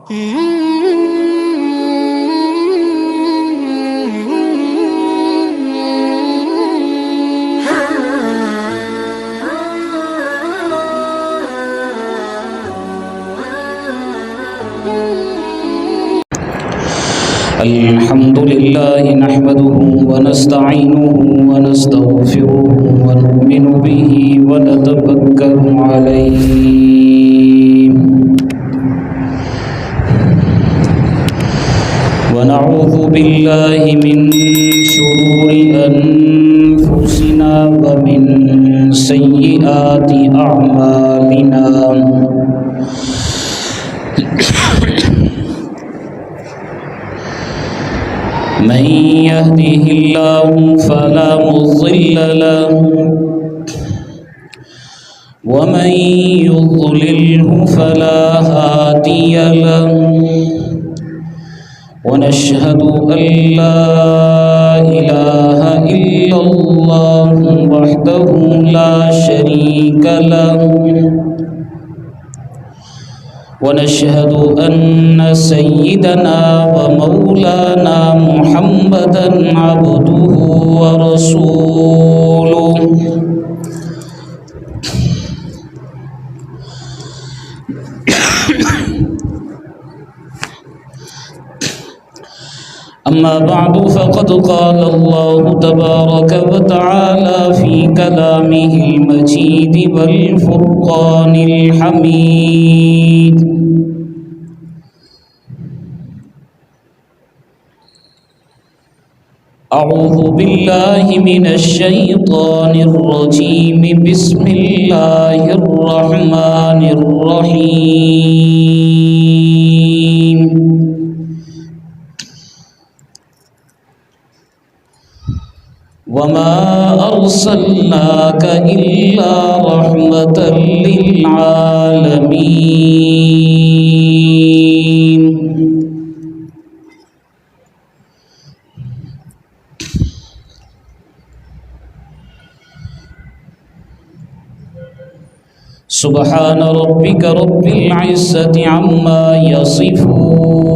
الحمد لله نحمده ونستعينه ونستغفره ونؤمن به ونتوكل عليه ونعوذ بالله من شرور أنفسنا ومن سيئات أعمالنا من يهده الله فلا مضل له ومن يضلله فلا هادي له ونشهد أن لا إله إلا الله وحده لا شريك له ونشهد أن سيدنا ومولانا محمدا عبده ورسوله أما بعد فقد قال الله تبارك وتعالى في كلامه المجيد والفرقان الحميد أعوذ بالله من الشيطان الرجيم بسم الله الرحمن الرحيم وما أرسلناك إلا رحمة للعالمين سبحان ربك رب العزة عما يصفون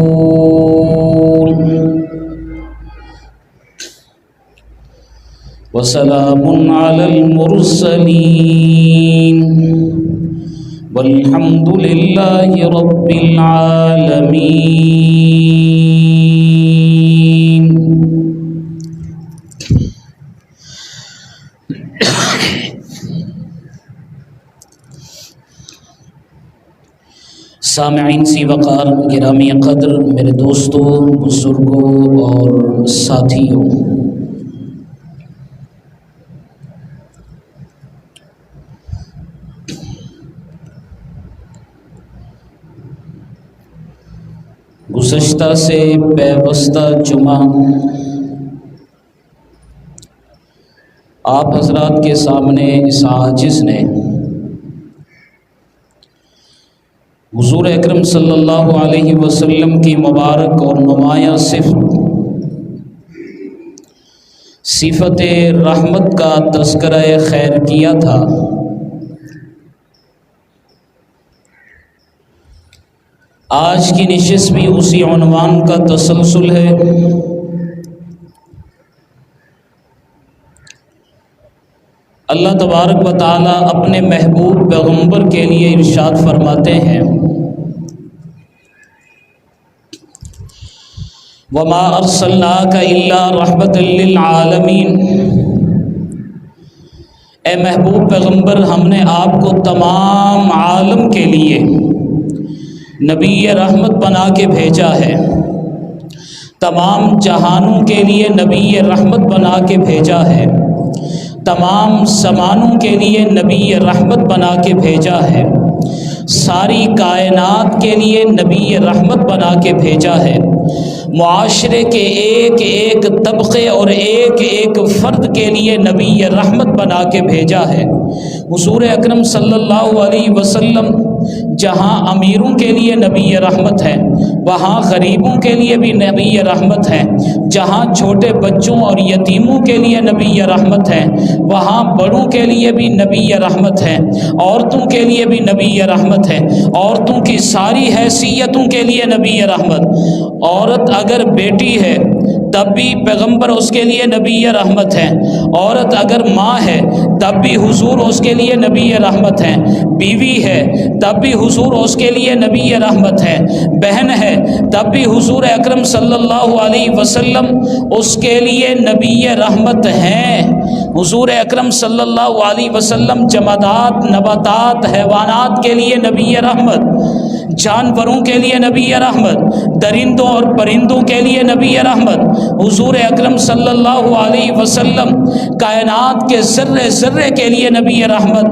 وسلام على المرسلين والحمد لله رب العالمين. سامعین سی وقار گرامی قدر میرے دوستوں، بزرگوں اور ساتھیوں، گزشتہ سے پیوستہ جمعہ آپ حضرات کے سامنے اس عاجز نے حضور اکرم صلی اللہ علیہ وسلم کی مبارک اور نمایاں صفت رحمت کا تذکرہ خیر کیا تھا۔ آج کی نشست بھی اسی عنوان کا تسلسل ہے۔ اللہ تبارک و تعالی اپنے محبوب پیغمبر کے لیے ارشاد فرماتے ہیں، وَمَا أَرْسَلْنَاكَ إِلَّا رَحْمَةً لِّلْعَالَمِينَ، اے محبوب پیغمبر، ہم نے آپ کو تمام عالم کے لیے نبی رحمت بنا کے بھیجا ہے، تمام جہانوں کے لیے نبی رحمت بنا کے بھیجا ہے، تمام زمانوں کے لیے نبی رحمت بنا کے بھیجا ہے، ساری کائنات کے لیے نبی رحمت بنا کے بھیجا ہے، معاشرے کے ایک ایک طبقے اور ایک ایک فرد کے لیے نبی رحمت بنا کے بھیجا ہے۔ حضور اکرم صلی اللہ علیہ وسلم جہاں امیروں کے لیے نبی رحمت ہے وہاں غریبوں کے لیے بھی نبی رحمت ہے، جہاں چھوٹے بچوں اور یتیموں کے لیے نبی رحمت ہے وہاں بڑوں کے لیے بھی نبی رحمت ہے، عورتوں کے لیے بھی نبی رحمت ہے، عورتوں کی ساری حیثیتوں کے لیے نبی رحمت، عورت اگر بیٹی ہے تب بھی پیغمبر اس کے لیے نبی رحمت ہے، عورت اگر ماں ہے تب بھی حضور اس کے لیے نبی رحمت ہے، بیوی ہے تب بھی حضور اس کے لیے نبی رحمت ہے، بہن ہے تب بھی حضور اکرم صلی اللہ علیہ وسلم اس کے لیے نبی رحمت ہیں۔ حضور اکرم صلی اللہ علیہ وسلم جمادات، نباتات، حیوانات کے لیے نبی رحمت، جانوروں کے لیے نبی رحمت، درندوں اور پرندوں کے لیے نبی رحمت، حضور اکرم صلی اللہ علیہ وسلم کائنات کے ذرے ذرے کے لیے نبی رحمت،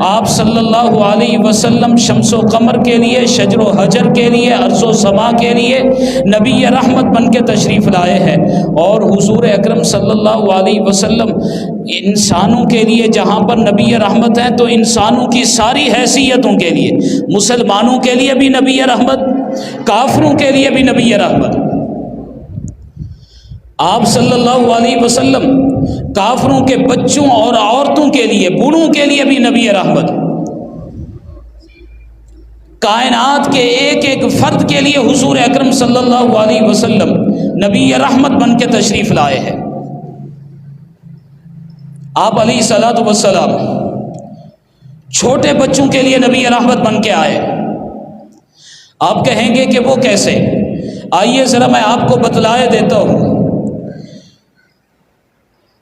آپ صلی اللہ علیہ وسلم شمس و قمر کے لیے، شجر و حجر کے لیے، ارض و سما کے لیے نبی رحمت بن کے تشریف لائے ہیں، اور حضور اکرم صلی اللہ علیہ وسلم انسانوں کے لیے جہاں پر نبی رحمت ہیں تو انسانوں کی ساری حیثیتوں کے لیے، مسلمانوں کے لیے بھی نبی رحمت، کافروں کے لیے بھی نبی رحمت۔ آپ صلی اللہ علیہ وسلم کافروں کے بچوں اور عورتوں کے لیے، بوڑھوں کے لیے بھی نبی رحمت، کائنات کے ایک ایک فرد کے لیے حضور اکرم صلی اللہ علیہ وسلم نبی رحمت بن کے تشریف لائے ہیں۔ آپ علیہ الصلوۃ والسلام چھوٹے بچوں کے لیے نبی رحمت بن کے آئے۔ آپ کہیں گے کہ وہ کیسے؟ آئیے ذرا میں آپ کو بتلائے دیتا ہوں۔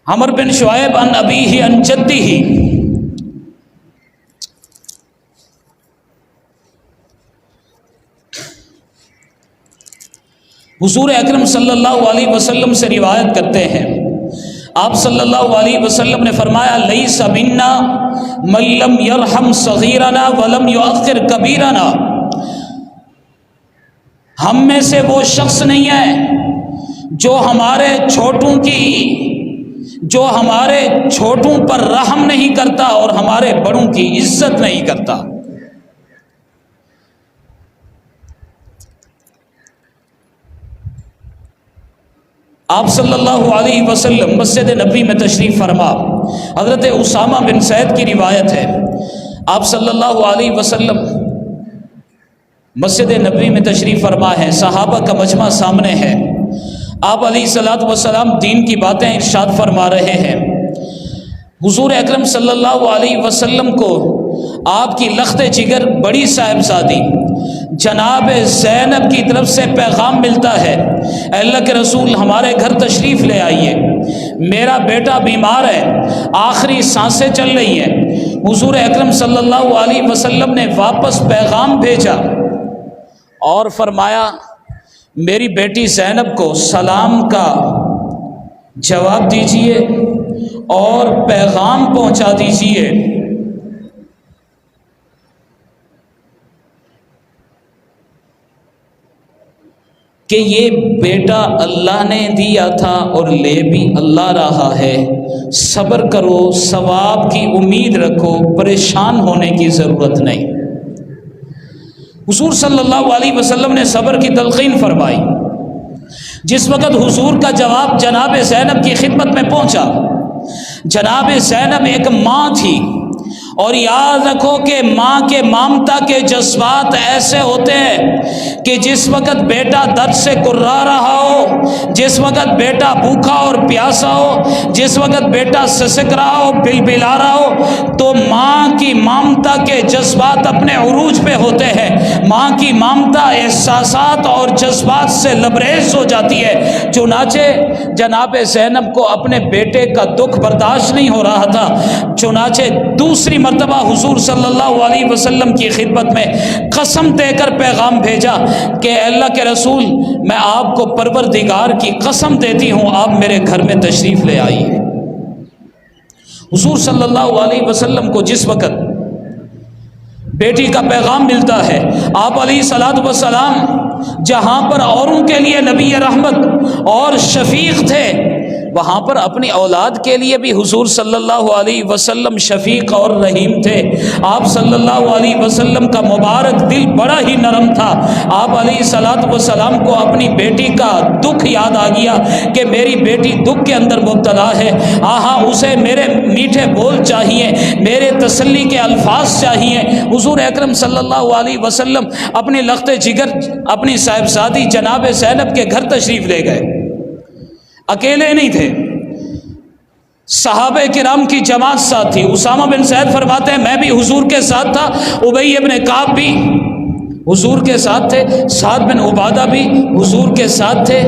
عمر بن شعیب عن ابیہ عن جدہ، حضور اکرم صلی اللہ علیہ وسلم سے روایت کرتے ہیں، آپ صلی اللہ علیہ وسلم نے فرمایا لیس منا من لم یرحم صغیرنا ولم یؤخر کبیرنا، ہم میں سے وہ شخص نہیں ہے جو ہمارے چھوٹوں پر رحم نہیں کرتا اور ہمارے بڑوں کی عزت نہیں کرتا۔ آپ صلی اللہ علیہ وسلم مسجد نبوی میں تشریف فرما، حضرت اسامہ بن زید کی روایت ہے، آپ صلی اللہ علیہ وسلم مسجد نبوی میں تشریف فرما ہے، صحابہ کا مجمع سامنے ہے، آپ علیہ الصلوۃ والسلام دین کی باتیں ارشاد فرما رہے ہیں۔ حضور اکرم صلی اللہ علیہ وسلم کو آپ کی لخت جگر بڑی صاحبزادی جناب زینب کی طرف سے پیغام ملتا ہے، اے اللہ کے رسول ہمارے گھر تشریف لے آئیے، میرا بیٹا بیمار ہے، آخری سانسیں چل رہی ہیں۔ حضور اکرم صلی اللہ علیہ وسلم نے واپس پیغام بھیجا اور فرمایا میری بیٹی زینب کو سلام کا جواب دیجئے اور پیغام پہنچا دیجئے کہ یہ بیٹا اللہ نے دیا تھا اور لے بھی اللہ رہا ہے، صبر کرو، ثواب کی امید رکھو، پریشان ہونے کی ضرورت نہیں۔ حضور صلی اللہ علیہ وسلم نے صبر کی تلقین فرمائی۔ جس وقت حضور کا جواب جناب زینب کی خدمت میں پہنچا، جناب زینب ایک ماں تھی، اور یاد رکھو کہ ماں کے ممتا کے جذبات ایسے ہوتے ہیں کہ جس وقت بیٹا درد سے کرا رہا ہو، جس وقت بیٹا بھوکا اور پیاسا ہو، جس وقت بیٹا سسک رہا ہو، بلبلا رہا ہو، تو ماں کی ممتا کے جذبات اپنے عروج پہ ہوتے ہیں۔ ماں کی ممتا احساسات اور جذبات سے لبریز ہو جاتی ہے۔ چنانچہ جناب زینب کو اپنے بیٹے کا دکھ برداشت نہیں ہو رہا تھا، چنانچہ دوسری مرتبہ حضور صلی اللہ علیہ وسلم کی خدمت میں قسم دے کر پیغام بھیجا کہ اللہ کے رسول میں آپ کو پروردگار کی قسم دیتی ہوں آپ میرے گھر میں تشریف لے آئیے۔ حضور صلی اللہ علیہ وسلم کو جس وقت بیٹی کا پیغام ملتا ہے، آپ علیہ الصلوۃ والسلام جہاں پر اوروں کے لیے نبی رحمت اور شفیق تھے، وہاں پر اپنی اولاد کے لیے بھی حضور صلی اللہ علیہ وسلم شفیق اور رحیم تھے۔ آپ صلی اللہ علیہ وسلم کا مبارک دل بڑا ہی نرم تھا۔ آپ علیہ الصلوۃ والسلام کو اپنی بیٹی کا دکھ یاد آ گیا کہ میری بیٹی دکھ کے اندر مبتلا ہے، اسے میرے میٹھے بول چاہیے، میرے تسلی کے الفاظ چاہیے۔ حضور اکرم صلی اللہ علیہ وسلم اپنی لخت جگر اپنی صاحبزادی جناب زینب کے گھر تشریف لے گئے۔ اکیلے نہیں تھے، صحابہ کرام کی جماعت ساتھ تھی۔ اسامہ بن زید فرماتے ہیں میں بھی حضور کے ساتھ تھا، ابی ابن کعب بھی حضور کے ساتھ تھے، سعد بن عبادہ بھی حضور کے ساتھ تھے،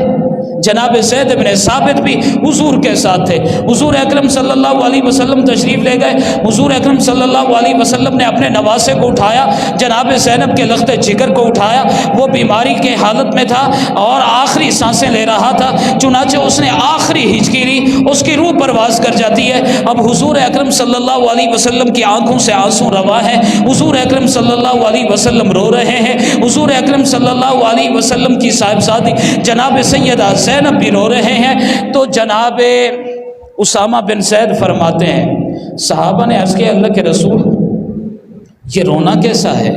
جناب زید بن ثابت بھی حضور کے ساتھ تھے۔ حضور اکرم صلی اللہ علیہ وسلم تشریف لے گئے۔ حضور اکرم صلی اللہ علیہ وسلم نے اپنے نواسے کو اٹھایا، جناب زینب کے لخت جگر کو اٹھایا۔ وہ بیماری کے حالت میں تھا اور آخری سانسیں لے رہا تھا، چنانچہ اس نے آخری ہچکی لی، اس کی روح پرواز کر جاتی ہے۔ اب حضور اکرم صلی اللہ علیہ وسلم کی آنکھوں سے آنسو روا ہے، حضور اکرم صلی اللہ علیہ وسلم رو رہے ہیں، حضور اکرم صلی اللہ علیہ وسلم کی صاحبزادی جناب سیدہ زینب بھی رو رہے ہیں۔ تو جناب اسامہ بن زید فرماتے ہیں صحابہ نے عرض کیا اللہ کے رسول یہ رونا کیسا ہے؟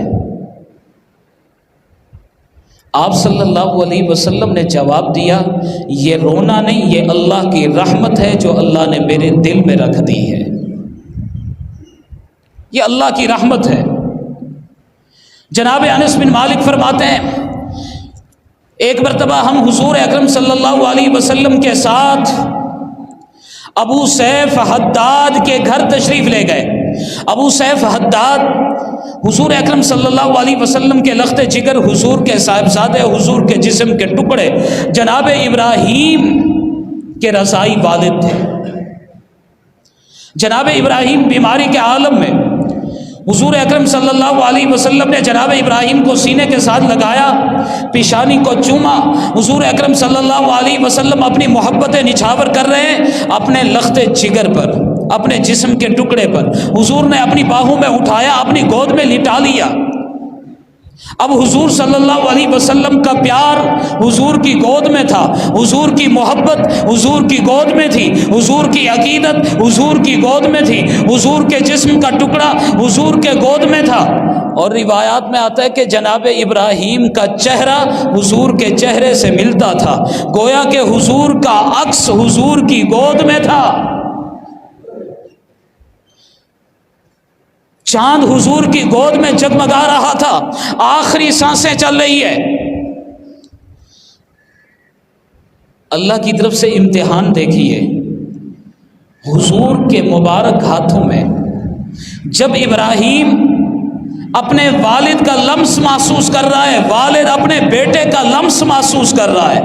آپ صلی اللہ علیہ وسلم نے جواب دیا یہ رونا نہیں، یہ اللہ کی رحمت ہے جو اللہ نے میرے دل میں رکھ دی ہے، یہ اللہ کی رحمت ہے۔ جناب انس بن مالک فرماتے ہیں ایک مرتبہ ہم حضور اکرم صلی اللہ علیہ وسلم کے ساتھ ابو سیف حداد کے گھر تشریف لے گئے۔ ابو سیف حداد حضور اکرم صلی اللہ علیہ وسلم کے لخت جگر، حضور کے صاحبزادے، حضور کے جسم کے ٹکڑے، جناب ابراہیم کے رضائی والد تھے۔ جناب ابراہیم بیماری کے عالم میں، حضور اکرم صلی اللہ علیہ وسلم نے جناب ابراہیم کو سینے کے ساتھ لگایا، پیشانی کو چوما۔ حضور اکرم صلی اللہ علیہ وسلم اپنی محبتیں نچھاور کر رہے ہیں اپنے لخت جگر پر، اپنے جسم کے ٹکڑے پر۔ حضور نے اپنی باہوں میں اٹھایا، اپنی گود میں لٹا لیا۔ اب حضور صلی اللہ علیہ وسلم کا پیار حضور کی گود میں تھا، حضور کی محبت حضور کی گود میں تھی، حضور کی عقیدت حضور کی گود میں تھی، حضور کے جسم کا ٹکڑا حضور کے گود میں تھا۔ اور روایات میں آتا ہے کہ جناب ابراہیم کا چہرہ حضور کے چہرے سے ملتا تھا، گویا کہ حضور کا عکس حضور کی گود میں تھا۔ چاند حضور کی گود میں جگمگا رہا تھا، آخری سانسیں چل رہی ہے۔ اللہ کی طرف سے امتحان دیکھیے، حضور کے مبارک ہاتھوں میں جب ابراہیم اپنے والد کا لمس محسوس کر رہا ہے، والد اپنے بیٹے کا لمس محسوس کر رہا ہے،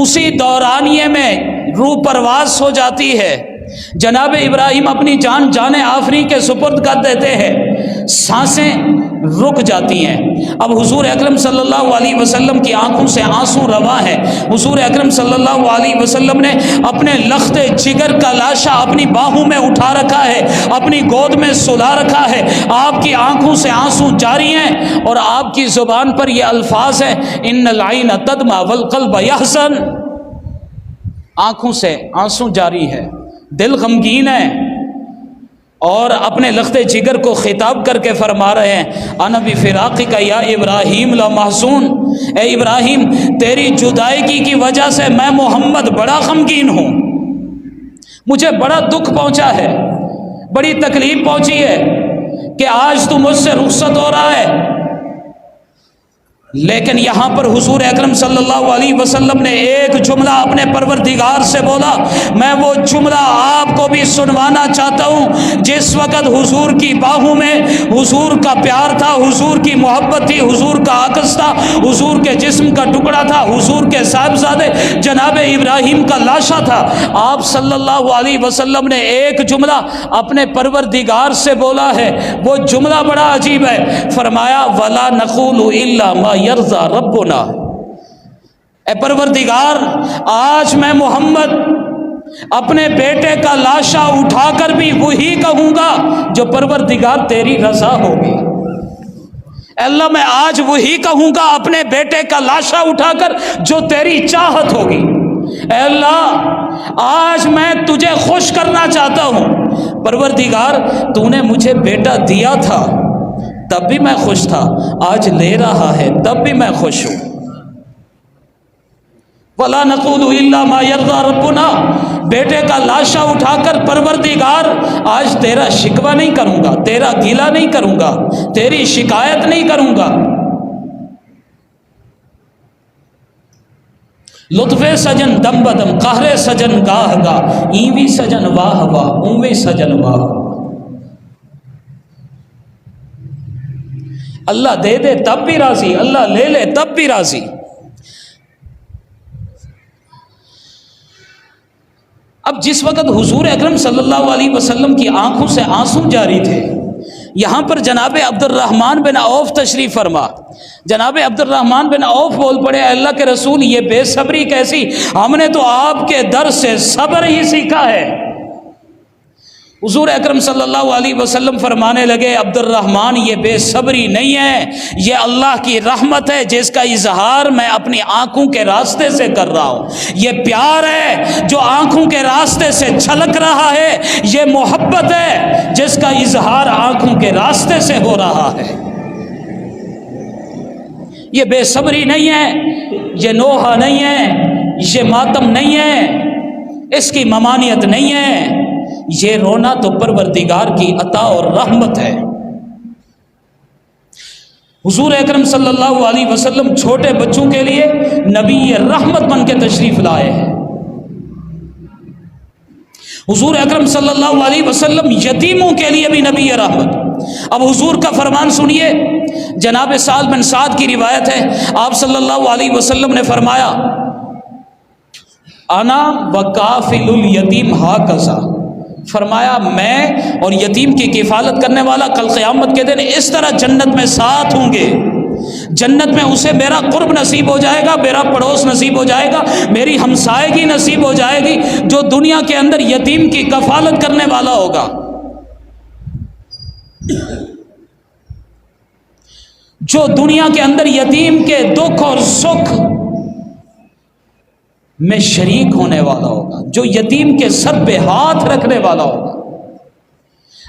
اسی دورانیے میں روح پرواز ہو جاتی ہے۔ جناب ابراہیم اپنی جان آفریں کے سپرد کر دیتے ہیں، سانسیں رک جاتی ہیں۔ اب حضور اکرم صلی اللہ علیہ وسلم کی آنکھوں سے آنسو روا ہے۔ حضور اکرم صلی اللہ علیہ وسلم نے اپنے لخت جگر کا لاشا اپنی باہوں میں اٹھا رکھا ہے، اپنی گود میں سلا رکھا ہے، آپ کی آنکھوں سے آنسو جاری ہیں اور آپ کی زبان پر یہ الفاظ ہیں ان العین تدمع والقلب یحزن، آنکھوں سے آنسو جاری ہے، دل غمگین ہے، اور اپنے لخت جگر کو خطاب کر کے فرما رہے ہیں انا بفراقک یا ابراہیم لمحزون، اے ابراہیم تیری جدائیگی کی وجہ سے میں محمد بڑا غمگین ہوں، مجھے بڑا دکھ پہنچا ہے، بڑی تکلیف پہنچی ہے کہ آج تو مجھ سے رخصت ہو رہا ہے۔ لیکن یہاں پر حضور اکرم صلی اللہ علیہ وسلم نے ایک جملہ اپنے پروردگار سے بولا، میں وہ جملہ آپ کو بھی سنوانا چاہتا ہوں۔ جس وقت حضور کی باہوں میں حضور کا پیار تھا، حضور کی محبت تھی، حضور کا عکس تھا، حضور کے جسم کا ٹکڑا تھا، حضور کے صاحبزادے جناب ابراہیم کا لاشا تھا، آپ صلی اللہ علیہ وسلم نے ایک جملہ اپنے پروردگار سے بولا ہے۔ وہ جملہ بڑا عجیب ہے، فرمایا وَلَا نَقُولُ إِلَّا مَا یرضا ربنا، اے پروردگار آج میں محمد اپنے بیٹے کا لاشا اٹھا کر بھی وہی کہوں گا جو پروردگار تیری رضا ہوگی۔ اے اللہ میں آج وہی کہوں گا اپنے بیٹے کا لاشا اٹھا کر جو تیری چاہت ہوگی۔ اے اللہ آج میں تجھے خوش کرنا چاہتا ہوں، پروردگار تو نے مجھے بیٹا دیا تھا تب بھی میں خوش تھا، آج لے رہا ہے تب بھی میں خوش ہوں۔ وَلَا نَقُولُ إِلَّا مَا يَرْضَى رَبُّنَا، بیٹے کا لاشا اٹھا کر پروردگار آج تیرا شکوہ نہیں کروں گا، تیرا گیلا نہیں کروں گا، تیری شکایت نہیں کروں گا۔ لطف سجن دم بدم، قہر سجن گاہ گاہ، ایویں سجن واہ واہ، اویں سجن واہ۔ اللہ دے دے تب بھی راضی، اللہ لے لے تب بھی راضی۔ اب جس وقت حضور اکرم صلی اللہ علیہ وسلم کی آنکھوں سے آنسو جاری تھے، یہاں پر جناب عبد الرحمن بن عوف تشریف فرما۔ جناب عبد الرحمن بن عوف بول پڑے، اللہ کے رسول یہ بے صبری کیسی، ہم نے تو آپ کے در سے صبر ہی سیکھا ہے۔ حضور اکرم صلی اللہ علیہ وسلم فرمانے لگے، عبد الرحمن یہ بے صبری نہیں ہے، یہ اللہ کی رحمت ہے جس کا اظہار میں اپنی آنکھوں کے راستے سے کر رہا ہوں، یہ پیار ہے جو آنکھوں کے راستے سے چھلک رہا ہے، یہ محبت ہے جس کا اظہار آنکھوں کے راستے سے ہو رہا ہے۔ یہ بے صبری نہیں ہے، یہ نوحہ نہیں ہے، یہ ماتم نہیں ہے، اس کی ممانعت نہیں ہے، یہ رونا تو پروردگار کی عطا اور رحمت ہے۔ حضور اکرم صلی اللہ علیہ وسلم چھوٹے بچوں کے لیے نبی رحمت بن کے تشریف لائے ہیں۔ حضور اکرم صلی اللہ علیہ وسلم یتیموں کے لیے بھی نبی رحمت۔ اب حضور کا فرمان سنیے، جناب سعد بن سعد کی روایت ہے، آپ صلی اللہ علیہ وسلم نے فرمایا، انا وکافل الیتیم ہاکذا، فرمایا میں اور یتیم کی کفالت کرنے والا کل قیامت کے دن اس طرح جنت میں ساتھ ہوں گے۔ جنت میں اسے میرا قرب نصیب ہو جائے گا، میرا پڑوس نصیب ہو جائے گا، میری ہمسائیگی نصیب ہو جائے گی، جو دنیا کے اندر یتیم کی کفالت کرنے والا ہوگا، جو دنیا کے اندر یتیم کے دکھ اور سکھ میں شریک ہونے والا ہوگا، جو یتیم کے سر پہ ہاتھ رکھنے والا ہوگا۔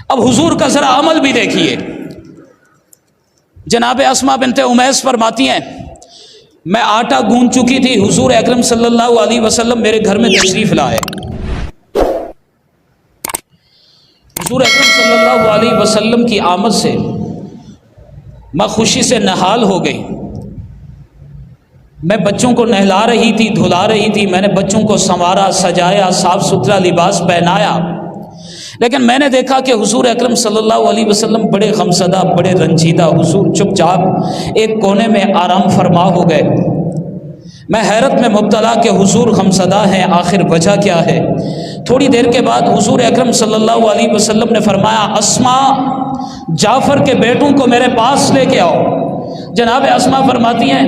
اب حضور کا ذرا عمل بھی دیکھیے۔ جناب اسماء بنت امیس فرماتی ہیں، میں آٹا گوندھ چکی تھی، حضور اکرم صلی اللہ علیہ وسلم میرے گھر میں تشریف لائے۔ حضور اکرم صلی اللہ علیہ وسلم کی آمد سے میں خوشی سے نہال ہو گئی۔ میں بچوں کو نہلا رہی تھی، دھلا رہی تھی، میں نے بچوں کو سنوارا، سجایا، صاف ستھرا لباس پہنایا، لیکن میں نے دیکھا کہ حضور اکرم صلی اللہ علیہ وسلم بڑے غمزدہ، بڑے رنجیدہ، حضور چپ چاپ ایک کونے میں آرام فرما ہو گئے۔ میں حیرت میں مبتلا کہ حضور غمزدہ ہیں، آخر وجہ کیا ہے؟ تھوڑی دیر کے بعد حضور اکرم صلی اللہ علیہ وسلم نے فرمایا، اسماء، جعفر کے بیٹوں کو میرے پاس لے کے آؤ۔ جناب اسماء فرماتی ہیں،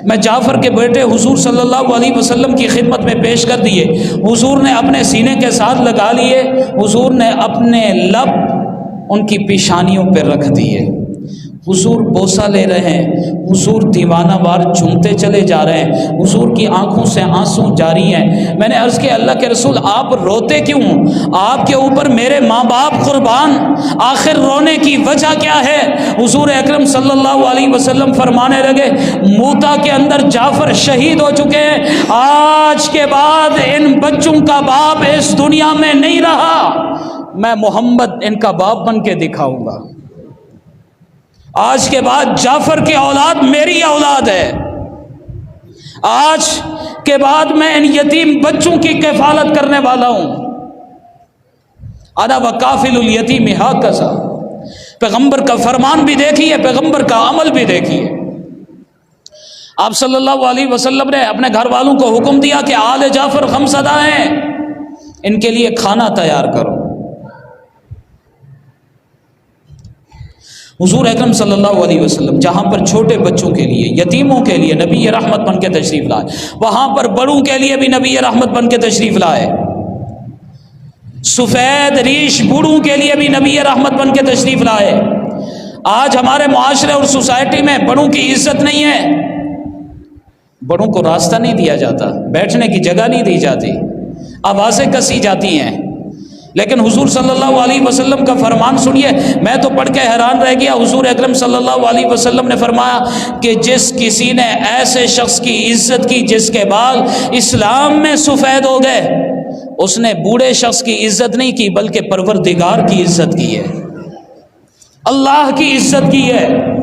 میں جعفر کے بیٹے حضور صلی اللہ علیہ وسلم کی خدمت میں پیش کر دیے، حضور نے اپنے سینے کے ساتھ لگا لیے، حضور نے اپنے لب ان کی پیشانیوں پہ رکھ دیے، حضور بوسہ لے رہے ہیں، حضور دیوانہ وار چومتے چلے جا رہے ہیں، حضور کی آنکھوں سے آنسو جاری ہیں۔ میں نے عرض کیا، اللہ کے رسول آپ روتے کیوں؟ آپ کے اوپر میرے ماں باپ قربان، آخر رونے کی وجہ کیا ہے؟ حضور اکرم صلی اللہ علیہ وسلم فرمانے لگے، موتا کے اندر جعفر شہید ہو چکے ہیں، آج کے بعد ان بچوں کا باپ اس دنیا میں نہیں رہا، میں محمد ان کا باپ بن کے دکھاؤں گا، آج کے بعد جعفر کی اولاد میری اولاد ہے، آج کے بعد میں ان یتیم بچوں کی کفالت کرنے والا ہوں۔ انا وکافل الیتیم ہاکذا، پیغمبر کا فرمان بھی دیکھیے، پیغمبر کا عمل بھی دیکھیے۔ آپ صلی اللہ علیہ وسلم نے اپنے گھر والوں کو حکم دیا کہ آل جعفر غمزدہ ہیں، ان کے لیے کھانا تیار کرو۔ حضور اکرم صلی اللہ علیہ وسلم جہاں پر چھوٹے بچوں کے لیے، یتیموں کے لیے نبی رحمت بن کے تشریف لائے، وہاں پر بڑوں کے لیے بھی نبی رحمت بن کے تشریف لائے، سفید ریش بوڑھوں کے لیے بھی نبی رحمت بن کے تشریف لائے۔ آج ہمارے معاشرے اور سوسائٹی میں بڑوں کی عزت نہیں ہے، بڑوں کو راستہ نہیں دیا جاتا، بیٹھنے کی جگہ نہیں دی جاتی، آوازیں کسی جاتی ہیں۔ لیکن حضور صلی اللہ علیہ وسلم کا فرمان سنیے، میں تو پڑھ کے حیران رہ گیا۔ حضور اکرم صلی اللہ علیہ وسلم نے فرمایا کہ جس کسی نے ایسے شخص کی عزت کی جس کے بال اسلام میں سفید ہو گئے، اس نے بوڑھے شخص کی عزت نہیں کی بلکہ پروردگار کی عزت کی ہے، اللہ کی عزت کی ہے۔